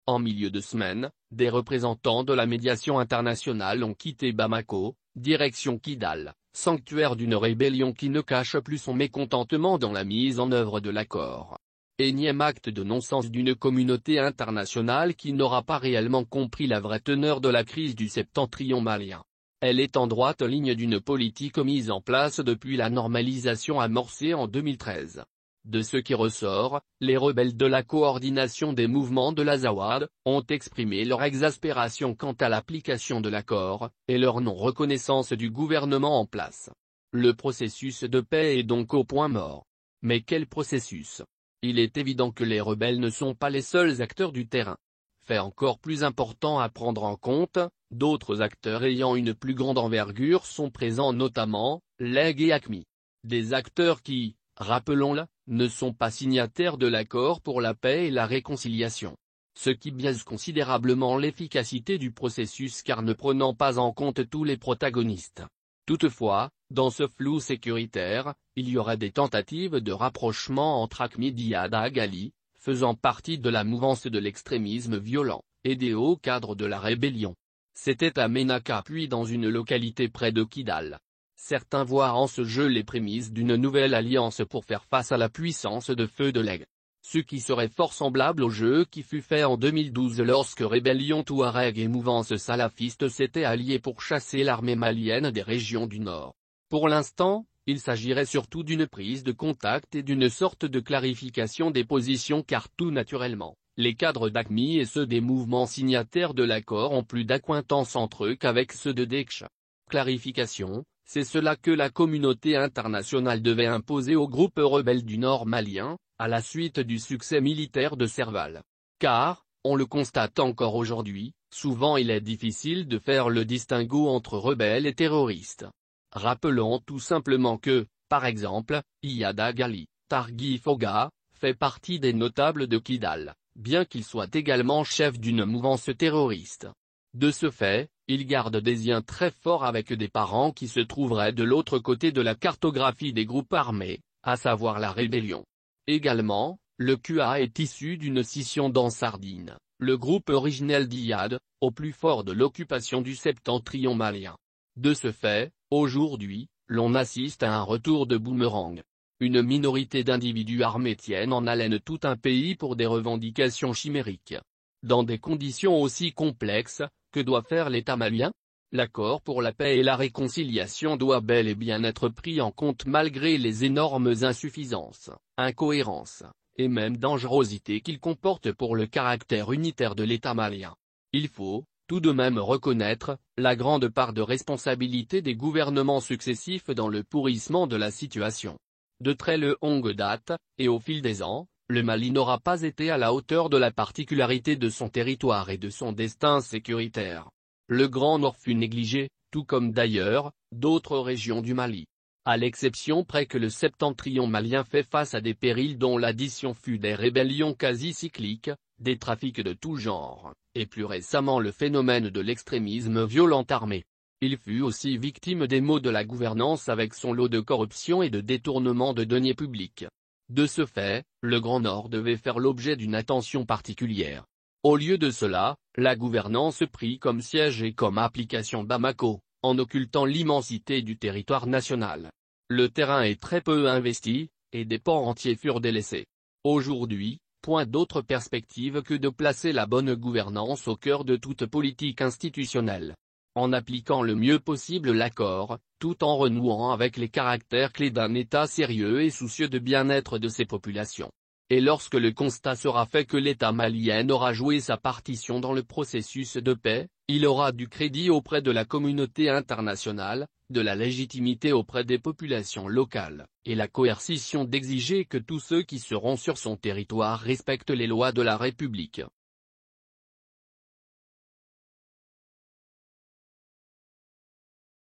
En milieu de semaine, des représentants de la médiation internationale ont quitté Bamako, direction Kidal, sanctuaire d'une rébellion qui ne cache plus son mécontentement dans la mise en œuvre de l'accord. Énième acte de non-sens d'une communauté internationale qui n'aura pas réellement compris la vraie teneur de la crise du septentrion malien. Elle est en droite ligne d'une politique mise en place depuis la normalisation amorcée en 2013. De ce qui ressort, les rebelles de la coordination des mouvements de l'Azawad ont exprimé leur exaspération quant à l'application de l'accord, et leur non-reconnaissance du gouvernement en place. Le processus de paix est donc au point mort. Mais quel processus? Il est évident que les rebelles ne sont pas les seuls acteurs du terrain. Fait encore plus important à prendre en compte, d'autres acteurs ayant une plus grande envergure sont présents, notamment, l'EG et AQMI. Des acteurs qui, rappelons-le, ne sont pas signataires de l'accord pour la paix et la réconciliation. Ce qui biaise considérablement l'efficacité du processus car ne prenant pas en compte tous les protagonistes. Toutefois, dans ce flou sécuritaire, il y aura des tentatives de rapprochement entre AQMI d'Iyad Agali, faisant partie de la mouvance de l'extrémisme violent, et des hauts cadres de la rébellion. C'était à Ménaka puis dans une localité près de Kidal. Certains voient en ce jeu les prémices d'une nouvelle alliance pour faire face à la puissance de feu de l'EG. Ce qui serait fort semblable au jeu qui fut fait en 2012 lorsque rébellion touareg et mouvance salafiste s'étaient alliés pour chasser l'armée malienne des régions du Nord. Pour l'instant, il s'agirait surtout d'une prise de contact et d'une sorte de clarification des positions car tout naturellement, les cadres d'AQMI et ceux des mouvements signataires de l'accord ont plus d'acquaintance entre eux qu'avec ceux de Dekch. Clarification, c'est cela que la communauté internationale devait imposer aux groupes rebelles du Nord malien, à la suite du succès militaire de Serval. Car, on le constate encore aujourd'hui, souvent il est difficile de faire le distinguo entre rebelles et terroristes. Rappelons tout simplement que, par exemple, Iyad Agali, Targhee Foga, fait partie des notables de Kidal, bien qu'il soit également chef d'une mouvance terroriste. De ce fait, il garde des liens très forts avec des parents qui se trouveraient de l'autre côté de la cartographie des groupes armés, à savoir la rébellion. Également, le QA est issu d'une scission d'Ansardine, le groupe originel d'Iyad, au plus fort de l'occupation du septentrion malien. De ce fait, aujourd'hui, l'on assiste à un retour de boomerang. Une minorité d'individus armés tiennent en haleine tout un pays pour des revendications chimériques. Dans des conditions aussi complexes, que doit faire l'État malien? L'accord pour la paix et la réconciliation doit bel et bien être pris en compte malgré les énormes insuffisances, incohérences, et même dangerosités qu'il comporte pour le caractère unitaire de l'État malien. Il faut, tout de même reconnaître, la grande part de responsabilité des gouvernements successifs dans le pourrissement de la situation. De très longue date, et au fil des ans, le Mali n'aura pas été à la hauteur de la particularité de son territoire et de son destin sécuritaire. Le Grand Nord fut négligé, tout comme d'ailleurs, d'autres régions du Mali. À l'exception près que le septentrion malien fait face à des périls dont l'addition fut des rébellions quasi cycliques, des trafics de tout genre, et plus récemment le phénomène de l'extrémisme violent armé. Il fut aussi victime des maux de la gouvernance avec son lot de corruption et de détournement de deniers publics. De ce fait, le Grand Nord devait faire l'objet d'une attention particulière. Au lieu de cela, la gouvernance prit comme siège et comme application Bamako, en occultant l'immensité du territoire national. Le terrain est très peu investi, et des pans entiers furent délaissés. Aujourd'hui, point d'autre perspective que de placer la bonne gouvernance au cœur de toute politique institutionnelle. En appliquant le mieux possible l'accord, tout en renouant avec les caractères clés d'un État sérieux et soucieux de bien-être de ses populations. Et lorsque le constat sera fait que l'État malien aura joué sa partition dans le processus de paix, il aura du crédit auprès de la communauté internationale, de la légitimité auprès des populations locales, et la coercition d'exiger que tous ceux qui seront sur son territoire respectent les lois de la République.